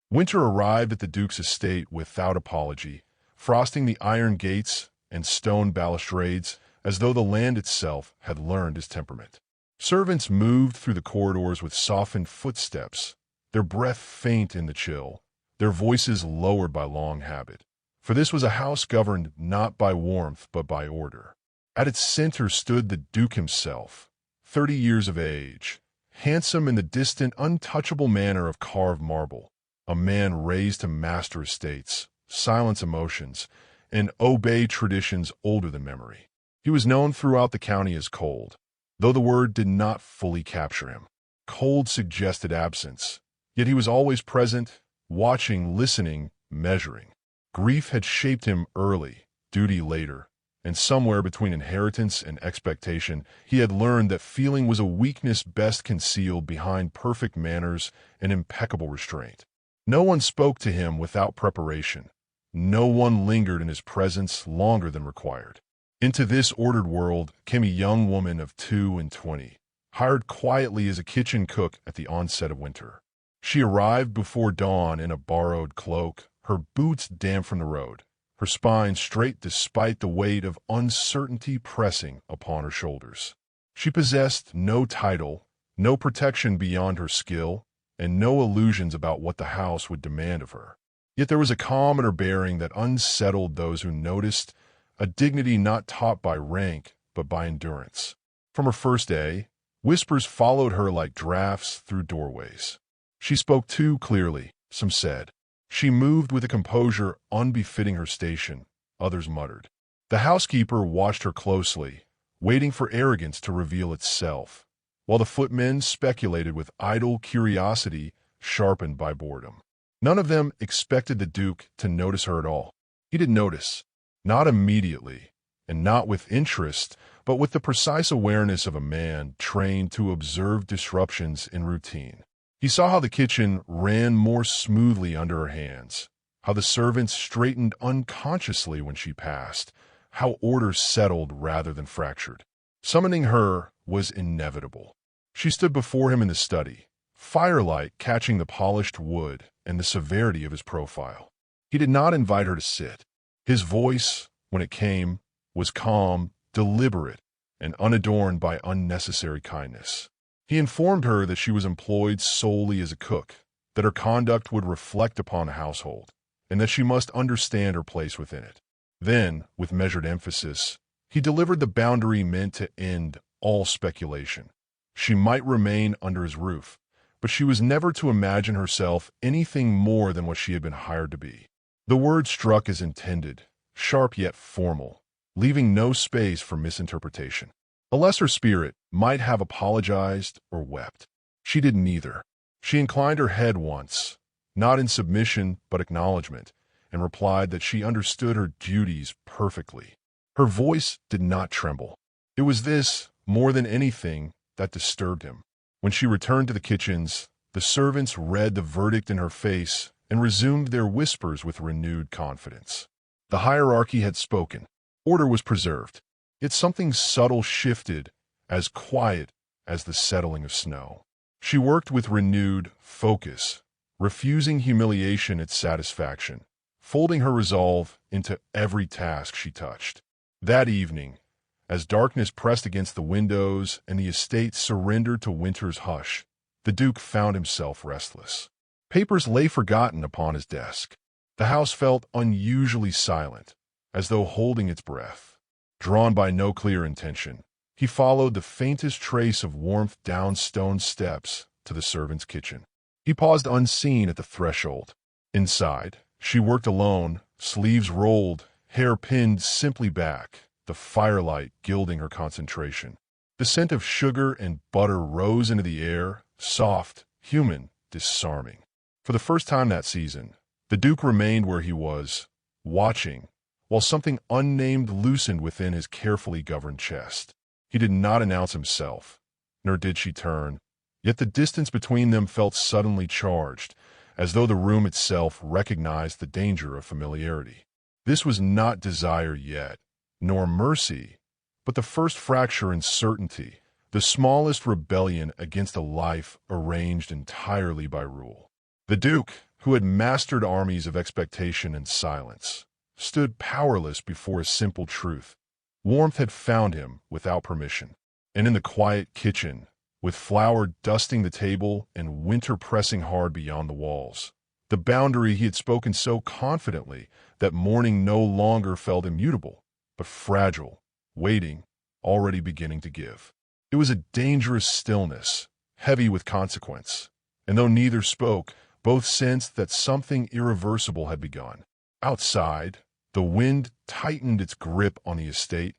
Winter arrived at the Duke's estate without apology, frosting the iron gates and stone balustrades as though the land itself had learned his temperament. Servants moved through the corridors with softened footsteps, their breath faint in the chill, their voices lowered by long habit. For this was a house governed not by warmth but by order. At its center stood the Duke himself, 30 years of age, handsome in the distant, untouchable manner of carved marble, a man raised to master estates, silence emotions, and obey traditions older than memory. He was known throughout the county as cold, though the word did not fully capture him. Cold suggested absence, yet he was always present, watching, listening, measuring. Grief had shaped him early, duty later, and somewhere between inheritance and expectation, he had learned that feeling was a weakness best concealed behind perfect manners and impeccable restraint. No one spoke to him without preparation. No one lingered in his presence longer than required. Into this ordered world came a young woman of 22, hired quietly as a kitchen cook at the onset of winter. She arrived before dawn in a borrowed cloak, her boots damp from the road, her spine straight despite the weight of uncertainty pressing upon her shoulders. She possessed no title, no protection beyond her skill, and no illusions about what the house would demand of her. Yet there was a calm in her bearing that unsettled those who noticed, a dignity not taught by rank but by endurance. From her first day, whispers followed her like drafts through doorways. She spoke too clearly, some said. She moved with a composure unbefitting her station, others muttered. The housekeeper watched her closely, waiting for arrogance to reveal itself, while the footmen speculated with idle curiosity sharpened by boredom. None of them expected the Duke to notice her at all. He did notice, not immediately, and not with interest, but with the precise awareness of a man trained to observe disruptions in routine. He saw how the kitchen ran more smoothly under her hands, how the servants straightened unconsciously when she passed, how order settled rather than fractured. Summoning her was inevitable. She stood before him in the study, firelight catching the polished wood and the severity of his profile. He did not invite her to sit. His voice, when it came, was calm, deliberate, and unadorned by unnecessary kindness. He informed her that she was employed solely as a cook, that her conduct would reflect upon a household, and that she must understand her place within it. Then, with measured emphasis, he delivered the boundary meant to end all speculation. She might remain under his roof, but she was never to imagine herself anything more than what she had been hired to be. The word struck as intended, sharp yet formal, leaving no space for misinterpretation. A lesser spirit might have apologized or wept. She did neither. She inclined her head once, not in submission but acknowledgement, and replied that she understood her duties perfectly. Her voice did not tremble. It was this, more than anything, that disturbed him. When she returned to the kitchens, the servants read the verdict in her face and resumed their whispers with renewed confidence. The hierarchy had spoken. Order was preserved. Yet something subtle shifted, as quiet as the settling of snow. She worked with renewed focus, refusing humiliation at satisfaction, folding her resolve into every task she touched. That evening, as darkness pressed against the windows and the estate surrendered to winter's hush, the Duke found himself restless. Papers lay forgotten upon his desk. The house felt unusually silent, as though holding its breath. Drawn by no clear intention, he followed the faintest trace of warmth down stone steps to the servants' kitchen. He paused unseen at the threshold. Inside, she worked alone, sleeves rolled, hair pinned simply back, the firelight gilding her concentration. The scent of sugar and butter rose into the air, soft, human, disarming. For the first time that season, the Duke remained where he was, watching, while something unnamed loosened within his carefully governed chest. He did not announce himself, nor did she turn, yet the distance between them felt suddenly charged, as though the room itself recognized the danger of familiarity. This was not desire yet, nor mercy, but the first fracture in certainty, the smallest rebellion against a life arranged entirely by rule. The Duke, who had mastered armies of expectation and silence, stood powerless before a simple truth. Warmth had found him without permission. And in the quiet kitchen, with flour dusting the table and winter pressing hard beyond the walls, the boundary he had spoken so confidently that morning no longer felt immutable, but fragile, waiting, already beginning to give. It was a dangerous stillness, heavy with consequence, and though neither spoke, both sensed that something irreversible had begun. Outside, the wind tightened its grip on the estate,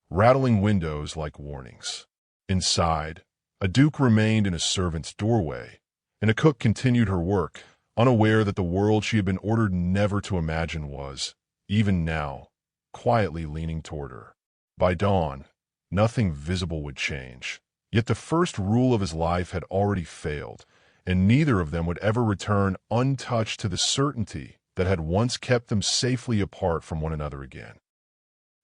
rattling windows like warnings. Inside, a duke remained in a servant's doorway, and a cook continued her work, unaware that the world she had been ordered never to imagine was, even now, quietly leaning toward her. By dawn, nothing visible would change, yet the first rule of his life had already failed, and neither of them would ever return untouched to the certainty that had once kept them safely apart from one another again.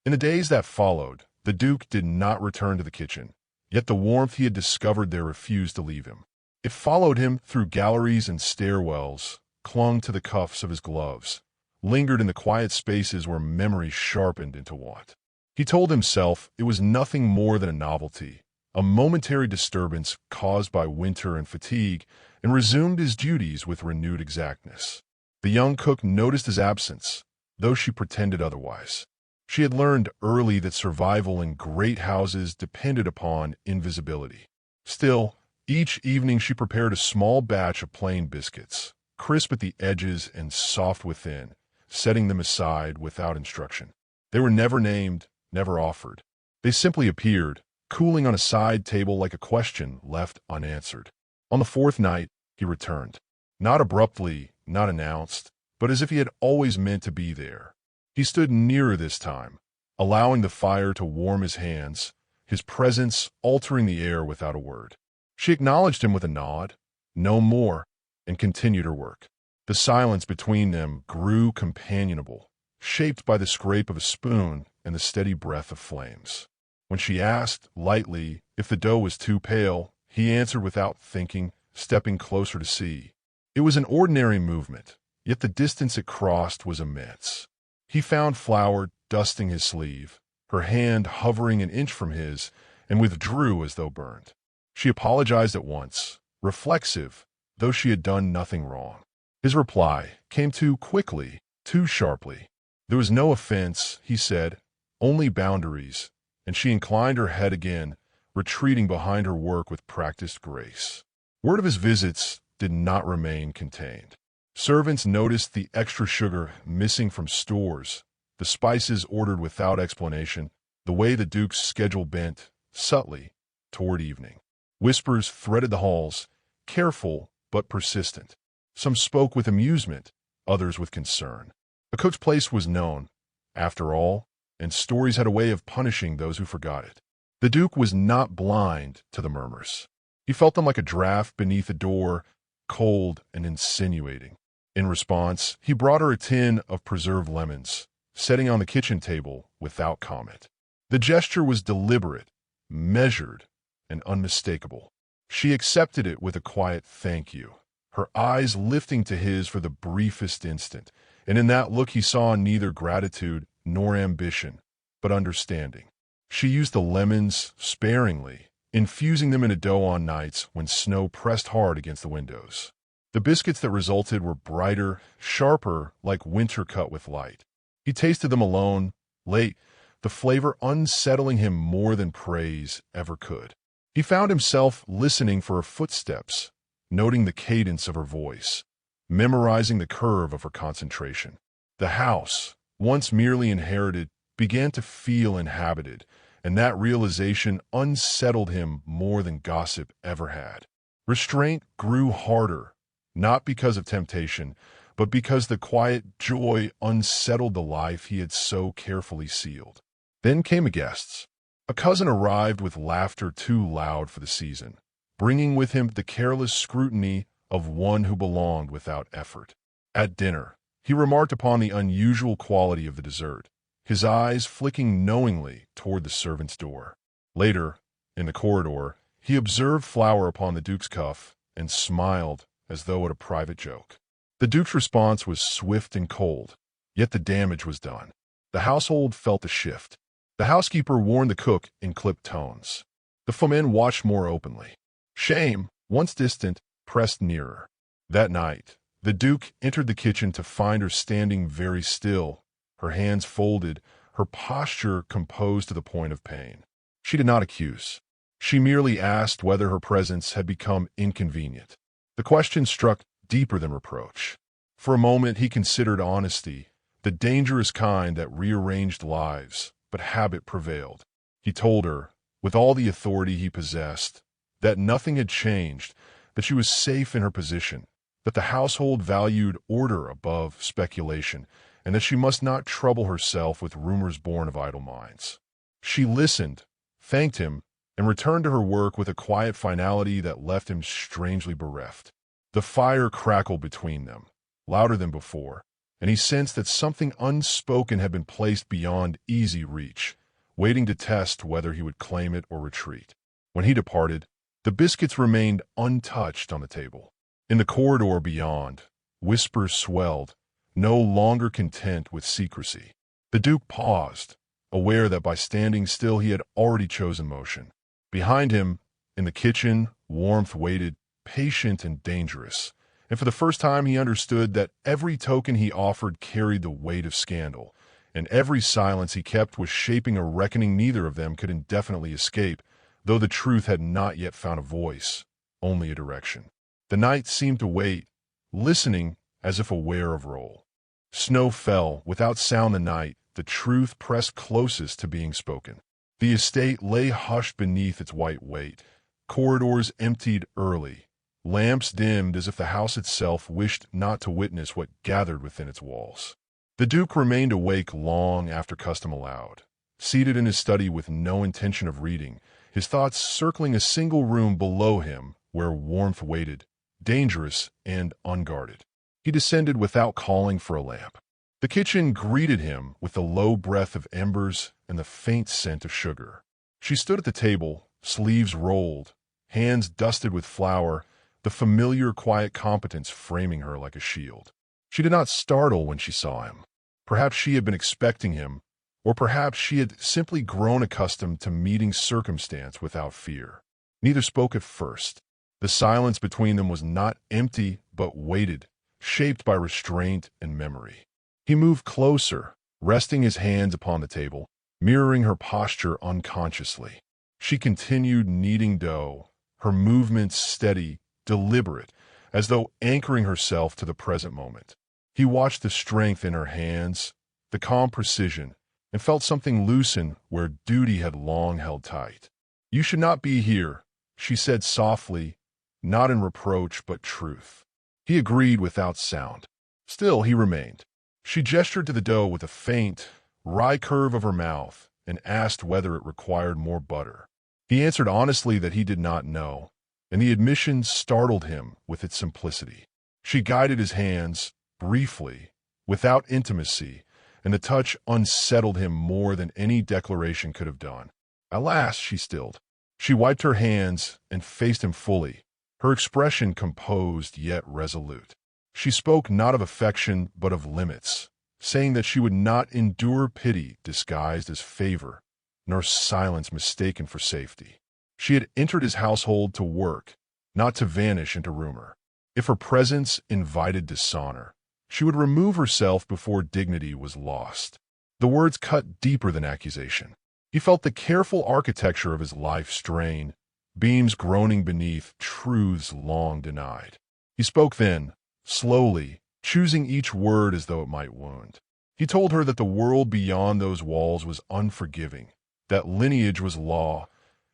In the days that followed, the Duke did not return to the kitchen, yet the warmth he had discovered there refused to leave him. It followed him through galleries and stairwells, clung to the cuffs of his gloves, lingered in the quiet spaces where memory sharpened into want. He told himself it was nothing more than a novelty, a momentary disturbance caused by winter and fatigue, and resumed his duties with renewed exactness. The young cook noticed his absence, though she pretended otherwise. She had learned early that survival in great houses depended upon invisibility. Still, each evening she prepared a small batch of plain biscuits, crisp at the edges and soft within, setting them aside without instruction. They were never named, never offered. They simply appeared, cooling on a side table like a question left unanswered. On the fourth night, he returned. Not abruptly, not announced, but as if he had always meant to be there. He stood nearer this time, allowing the fire to warm his hands, his presence altering the air without a word. She acknowledged him with a nod, no more, and continued her work. The silence between them grew companionable, shaped by the scrape of a spoon and the steady breath of flames. When she asked, lightly, if the dough was too pale, he answered without thinking, stepping closer to see. It was an ordinary movement, yet the distance it crossed was immense. He found flour dusting his sleeve, her hand hovering an inch from his, and withdrew as though burned. She apologized at once, reflexive, though she had done nothing wrong. His reply came too quickly, too sharply. There was no offense, he said, only boundaries, and she inclined her head again, retreating behind her work with practiced grace. Word of his visits did not remain contained. Servants noticed the extra sugar missing from stores, the spices ordered without explanation, the way the Duke's schedule bent, subtly, toward evening. Whispers threaded the halls, careful but persistent. Some spoke with amusement, others with concern. The cook's place was known, after all, and stories had a way of punishing those who forgot it. The Duke was not blind to the murmurs. He felt them like a draft beneath a door, cold and insinuating. In response, he brought her a tin of preserved lemons, setting on the kitchen table without comment. The gesture was deliberate, measured, and unmistakable. She accepted it with a quiet thank you, her eyes lifting to his for the briefest instant, and in that look he saw neither gratitude nor ambition, but understanding. She used the lemons sparingly, infusing them in a dough on nights when snow pressed hard against the windows. The biscuits that resulted were brighter, sharper, like winter cut with light. He tasted them alone, late, the flavor unsettling him more than praise ever could. He found himself listening for her footsteps, noting the cadence of her voice, memorizing the curve of her concentration. The house, once merely inherited, began to feel inhabited, and that realization unsettled him more than gossip ever had. Restraint grew harder, not because of temptation, but because the quiet joy unsettled the life he had so carefully sealed. Then came a guest. A cousin arrived with laughter too loud for the season, bringing with him the careless scrutiny of one who belonged without effort. At dinner, he remarked upon the unusual quality of the dessert, his eyes flicking knowingly toward the servant's door. Later, in the corridor, he observed flour upon the Duke's cuff and smiled as though at a private joke. The Duke's response was swift and cold, yet the damage was done. The household felt the shift. The housekeeper warned the cook in clipped tones. The foemen watched more openly. Shame, once distant, pressed nearer. That night, the Duke entered the kitchen to find her standing very still, her hands folded, her posture composed to the point of pain. She did not accuse. She merely asked whether her presence had become inconvenient. The question struck deeper than reproach. For a moment he considered honesty, the dangerous kind that rearranged lives, but habit prevailed. He told her, with all the authority he possessed, that nothing had changed, that she was safe in her position, that the household valued order above speculation, and that she must not trouble herself with rumors born of idle minds. She listened, thanked him, and returned to her work with a quiet finality that left him strangely bereft. The fire crackled between them, louder than before, and he sensed that something unspoken had been placed beyond easy reach, waiting to test whether he would claim it or retreat. When he departed, the biscuits remained untouched on the table. In the corridor beyond, whispers swelled, no longer content with secrecy. The Duke paused, aware that by standing still he had already chosen motion. Behind him, in the kitchen, warmth waited, patient and dangerous, and for the first time he understood that every token he offered carried the weight of scandal, and every silence he kept was shaping a reckoning neither of them could indefinitely escape, though the truth had not yet found a voice, only a direction. The night seemed to wait, listening as if aware of role. Snow fell, without sound the night, the truth pressed closest to being spoken. The estate lay hushed beneath its white weight. Corridors emptied early. Lamps dimmed as if the house itself wished not to witness what gathered within its walls. The Duke remained awake long after custom allowed, seated in his study with no intention of reading, his thoughts circling a single room below him where warmth waited, dangerous and unguarded. He descended without calling for a lamp. The kitchen greeted him with the low breath of embers and the faint scent of sugar. She stood at the table, sleeves rolled, hands dusted with flour, the familiar quiet competence framing her like a shield. She did not startle when she saw him. Perhaps she had been expecting him, or perhaps she had simply grown accustomed to meeting circumstance without fear. Neither spoke at first. The silence between them was not empty, but weighted, shaped by restraint and memory. He moved closer, resting his hands upon the table, mirroring her posture unconsciously. She continued kneading dough, her movements steady, deliberate, as though anchoring herself to the present moment. He watched the strength in her hands, the calm precision, and felt something loosen where duty had long held tight. "You should not be here," she said softly, not in reproach but truth. He agreed without sound. Still he remained. She gestured to the dough with a faint, wry curve of her mouth and asked whether it required more butter. He answered honestly that he did not know, and the admission startled him with its simplicity. She guided his hands, briefly, without intimacy, and the touch unsettled him more than any declaration could have done. At last she stilled. She wiped her hands and faced him fully, her expression composed yet resolute. She spoke not of affection but of limits, saying that she would not endure pity disguised as favor, nor silence mistaken for safety. She had entered his household to work, not to vanish into rumor. If her presence invited dishonor, she would remove herself before dignity was lost. The words cut deeper than accusation. He felt the careful architecture of his life strain, beams groaning beneath truths long denied. He spoke then, slowly, choosing each word as though it might wound. He told her that the world beyond those walls was unforgiving, that lineage was law,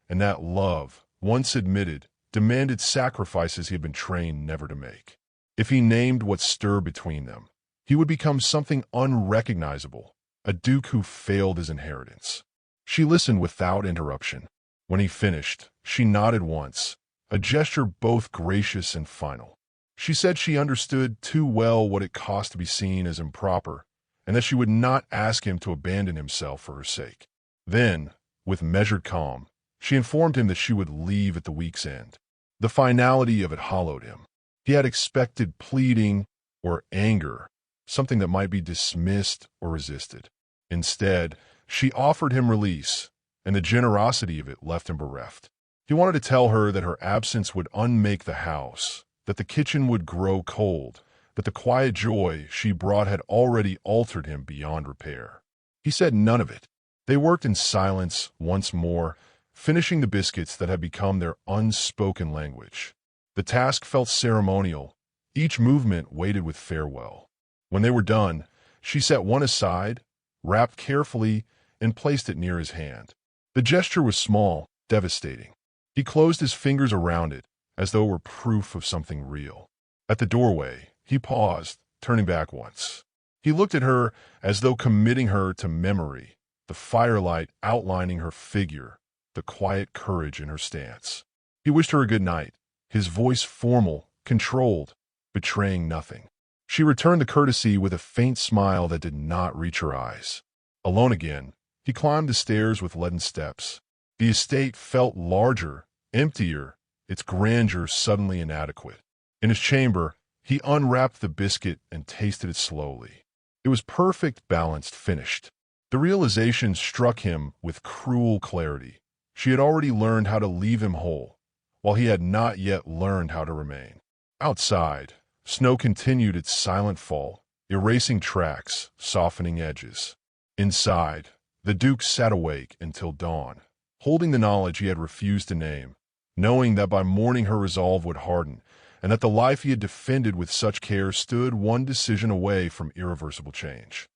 and that love, once admitted, demanded sacrifices he had been trained never to make. If he named what stirred between them, he would become something unrecognizable, a duke who failed his inheritance. She listened without interruption. When he finished, she nodded once, a gesture both gracious and final. She said she understood too well what it cost to be seen as improper, and that she would not ask him to abandon himself for her sake. Then, with measured calm, she informed him that she would leave at the week's end. The finality of it hollowed him. He had expected pleading, or anger, something that might be dismissed or resisted. Instead, she offered him release, and the generosity of it left him bereft. He wanted to tell her that her absence would unmake the house, that the kitchen would grow cold, but the quiet joy she brought had already altered him beyond repair. He said none of it. They worked in silence once more, finishing the biscuits that had become their unspoken language. The task felt ceremonial, each movement weighted with farewell. When they were done, she set one aside, wrapped carefully, and placed it near his hand. The gesture was small, devastating. He closed his fingers around it, as though it were proof of something real. At the doorway, he paused, turning back once. He looked at her as though committing her to memory, the firelight outlining her figure, the quiet courage in her stance. He wished her a good night, his voice formal, controlled, betraying nothing. She returned the courtesy with a faint smile that did not reach her eyes. Alone again, he climbed the stairs with leaden steps. The estate felt larger, emptier, its grandeur suddenly inadequate. In his chamber, he unwrapped the biscuit and tasted it slowly. It was perfect, balanced, finished. The realization struck him with cruel clarity. She had already learned how to leave him whole, while he had not yet learned how to remain. Outside, snow continued its silent fall, erasing tracks, softening edges. Inside, the Duke sat awake until dawn, holding the knowledge he had refused to name, knowing that by morning her resolve would harden, and that the life he had defended with such care stood one decision away from irreversible change.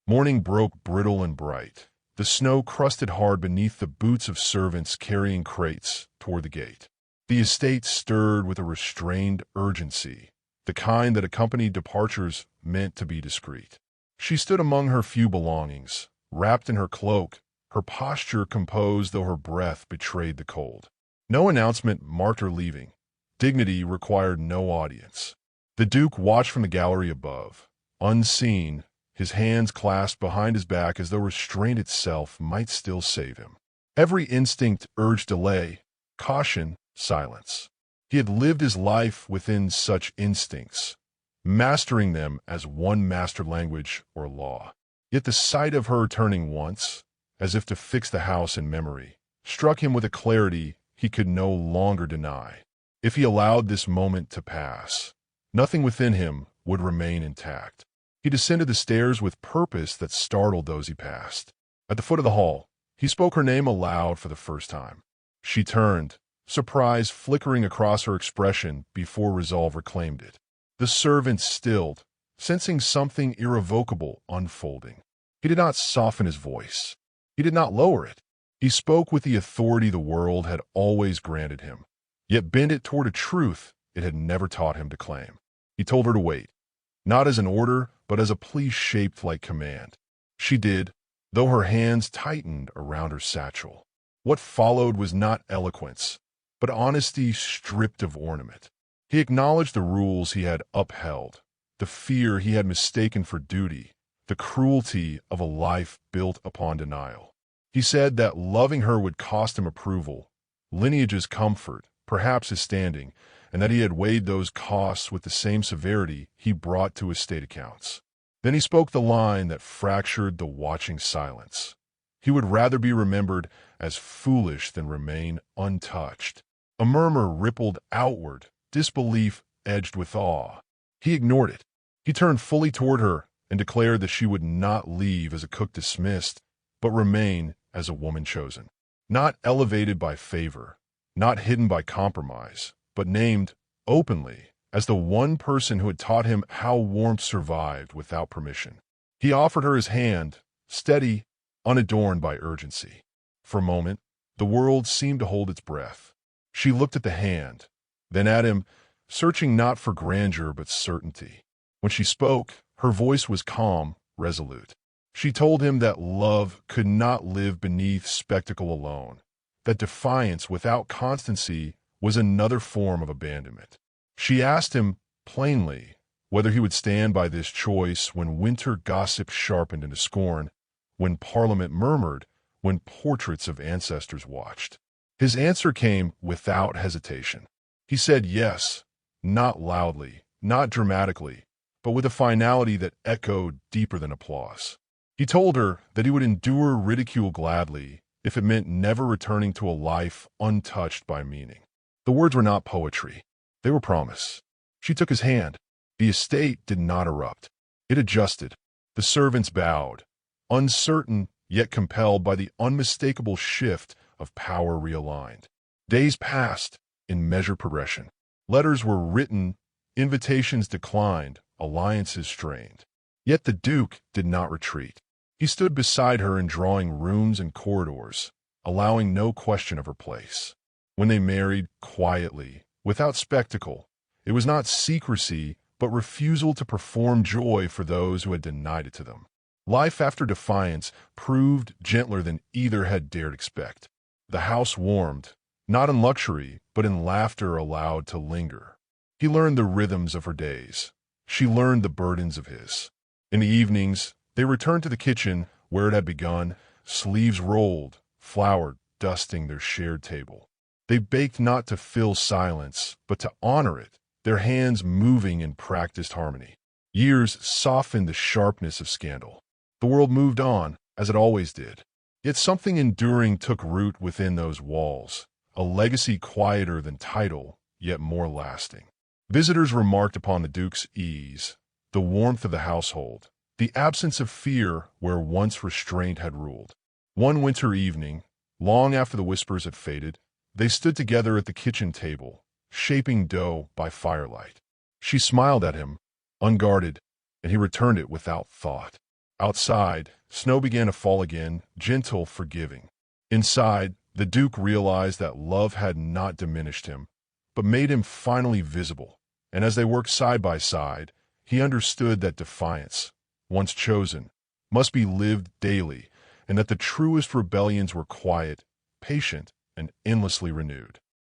Morning broke brittle and bright. The snow crusted hard beneath the boots of servants carrying crates toward the gate. The estate stirred with a restrained urgency, the kind that accompanied departures meant to be discreet. She stood among her few belongings, wrapped in her cloak, her posture composed though her breath betrayed the cold. No announcement marked her leaving. Dignity required no audience. The Duke watched from the gallery above, unseen, his hands clasped behind his back as though restraint itself might still save him. Every instinct urged delay, caution, silence. He had lived his life within such instincts, mastering them as one master language or law. Yet the sight of her turning once, as if to fix the house in memory, struck him with a clarity he could no longer deny. If he allowed this moment to pass, nothing within him would remain intact. He descended the stairs with purpose that startled those he passed. At the foot of the hall, he spoke her name aloud for the first time. She turned, surprise flickering across her expression before resolve reclaimed it. The servant stilled, sensing something irrevocable unfolding. He did not soften his voice. He did not lower it. He spoke with the authority the world had always granted him, yet bent it toward a truth it had never taught him to claim. He told her to wait, not as an order, but as a plea shaped like command. She did, though her hands tightened around her satchel. What followed was not eloquence, but honesty stripped of ornament. He acknowledged the rules he had upheld, the fear he had mistaken for duty, the cruelty of a life built upon denial. He said that loving her would cost him approval, lineage's comfort, perhaps his standing, and that he had weighed those costs with the same severity he brought to his state accounts. Then he spoke the line that fractured the watching silence. He would rather be remembered as foolish than remain untouched. A murmur rippled outward, disbelief edged with awe. He ignored it. He turned fully toward her and declared that she would not leave as a cook dismissed, but remain as a woman chosen. Not elevated by favor, not hidden by compromise, but named openly as the one person who had taught him how warmth survived without permission. He offered her his hand, steady, unadorned by urgency. For a moment, the world seemed to hold its breath. She looked at the hand, then at him, searching not for grandeur but certainty. When she spoke, her voice was calm, resolute. She told him that love could not live beneath spectacle alone, that defiance without constancy was another form of abandonment. She asked him, plainly, whether he would stand by this choice when winter gossip sharpened into scorn, when Parliament murmured, when portraits of ancestors watched. His answer came without hesitation. He said yes, not loudly, not dramatically, but with a finality that echoed deeper than applause. He told her that he would endure ridicule gladly if it meant never returning to a life untouched by meaning. The words were not poetry. They were promise. She took his hand. The estate did not erupt. It adjusted. The servants bowed, uncertain yet compelled by the unmistakable shift of power realigned. Days passed in measured progression. Letters were written, invitations declined, alliances strained. Yet the Duke did not retreat. He stood beside her in drawing rooms and corridors, allowing no question of her place. When they married quietly, without spectacle, it was not secrecy, but refusal to perform joy for those who had denied it to them. Life after Defiance proved gentler than either had dared expect. The house warmed, not in luxury, but in laughter allowed to linger. He learned the rhythms of her days. She learned the burdens of his. In the evenings, they returned to the kitchen where it had begun, sleeves rolled, flour dusting their shared table. They baked not to fill silence, but to honor it, their hands moving in practiced harmony. Years softened the sharpness of scandal. The world moved on, as it always did. Yet something enduring took root within those walls, a legacy quieter than title, yet more lasting. Visitors remarked upon the Duke's ease, the warmth of the household, the absence of fear where once restraint had ruled. One winter evening, long after the whispers had faded, they stood together at the kitchen table, shaping dough by firelight. She smiled at him, unguarded, and he returned it without thought. Outside, snow began to fall again, gentle, forgiving. Inside, the Duke realized that love had not diminished him, but made him finally visible. And as they worked side by side, he understood that defiance, once chosen, must be lived daily, and that the truest rebellions were quiet, patient, and endlessly renewed.